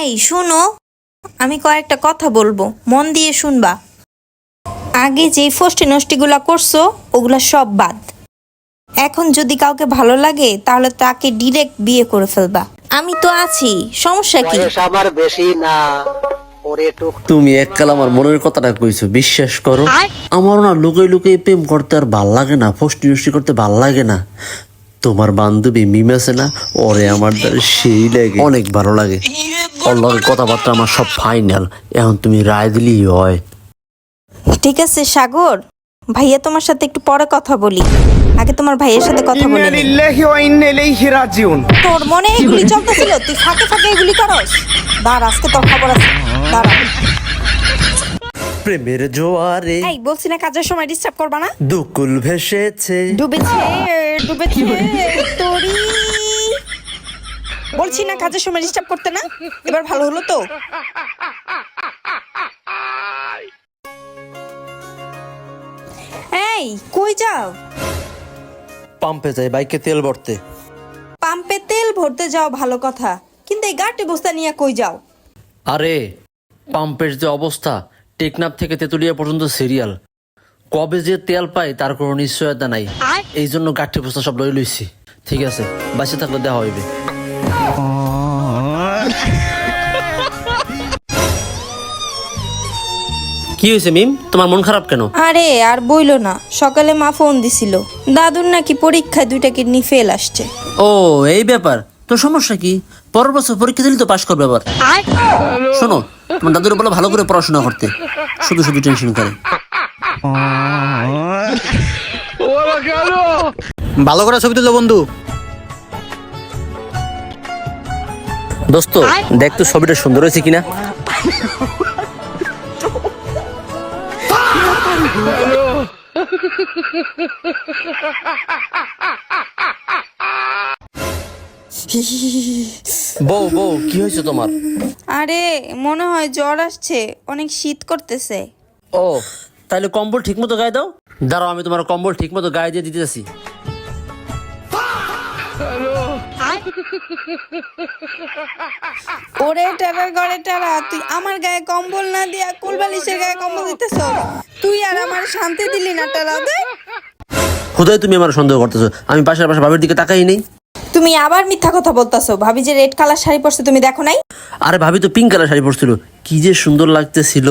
এই শুনো, আমি কয়েকটা কথা বলবো, মন দিয়ে শুনবা। আগে যেই ফষ্টি নষ্টিগুলা করছো ওগুলা সব বাদ। এখন যদি কাউকে ভালো লাগে তাহলে তাকে ডিরেক্ট বিয়ে করে ফেলবা। আমি তো আছি, সমস্যা কি? আমার বেশি না। তুমি এককাল আমার মনের কথাটা কইছো, বিশ্বাস করো আমার না লুকাই লুকাই প্রেম করতে আর ভাল লাগে না, ফষ্টি নষ্টি করতে ভাল লাগে না। তোমার বান্ধবী মিম আছে না, ওরে আমার দ্বারা সেই লাগে, অনেক ভালো লাগে। ওর লগে কথাবার্তা আমার সব ফাইনাল। এখন তুমি রায় দিলেই হয়। ঠিক আছে সাগর, ভাইয়া তোমার সাথে একটু পরে কথা বলি। আগে তোমার ভাইয়ের সাথে কথা বলে নিই। তোর মনে এগুলি চলতেছিল, তুই ফাঁকে ফাঁকে এগুলি করস। দাঁড়া, আজকে তোর খবর আছে, দাঁড়া। প্রেমের জোয়ারে এই বলছি না কাজের সময় ডিস্টার্ব করবা না। দুকুল ভেসেছে, ডুবেছে ডুবেছে তোরি। বলছি না কাজের সময় ডিস্টার্ব করতে না। এবার ভালো হলো তো? এই কই যাও? পাম্পে যাই বাইকে তেল ভরতে। পাম্পে তেল ভরতে যাও ভালো কথা, কিন্তু এই গাড়ি বস্তা নিয়ে কই যাও? আরে পাম্পের যে অবস্থা, টেকনাফ থেকে তেতুলিয়া পর্যন্ত সিরিয়াল, কবে যে তেল পাই তার কোনো নিশ্চয়তা নাই। এই জন্য গাঠি বস্তা সব লই লইছি। ঠিক আছে, বাসে থাকলে দেওয়া হইবে। কি হয়েছে মিম, তোমার মন খারাপ কেন? আরে আর বইলো না, সকালে মা ফোন দিছিল, দাদুর নাকি পরীক্ষায় 2টা কিডনি ফেল আসছে। ও এই ব্যাপার, তো সমস্যা কি? পরের বছর পরীক্ষা দিলে তো পাশ করবে আবার। শোনো, তোমার দাদুর বলে ভালো করে পড়াশোনা করতে, শুধু শুধু টেনশন করে। ভালো করে ছবি তুলো বন্ধু। দোস্ত দেখ তো ছবিটা সুন্দর হয়েছে কিনা। বউ বউ কি হয়েছে তোমার? আরে মনে হয় জ্বর আসছে, অনেক শীত করতেছে। ও তাহলে কম্বল ঠিক মতো গায়ে দাও। দাঁড়াও, আমি তোমার কম্বল ঠিক মতো গায়ে দিয়ে দিতেছি। ওরে টেরার ঘরে টেরা, তুই আমার গায়ে কম্বল না দিয়া কুলবালিশের গায়ে কম্বল দিতেছ। তুই আর আমার শান্তি দিলি না টেরা দে। খুদাই তুমি আমার সন্দেহ করতেছো, আমি পাশের পাশে ভাবির দিকে তাকাই নেই। তুমি আবার মিথ্যা কথা বলতাছো। ভাবি যে রেড কালার শাড়ি পরছে তুমি দেখো নাই? আরে ভাবি তো পিঙ্ক কালার শাড়ি পরছিল, কি যে সুন্দর লাগতেছিল।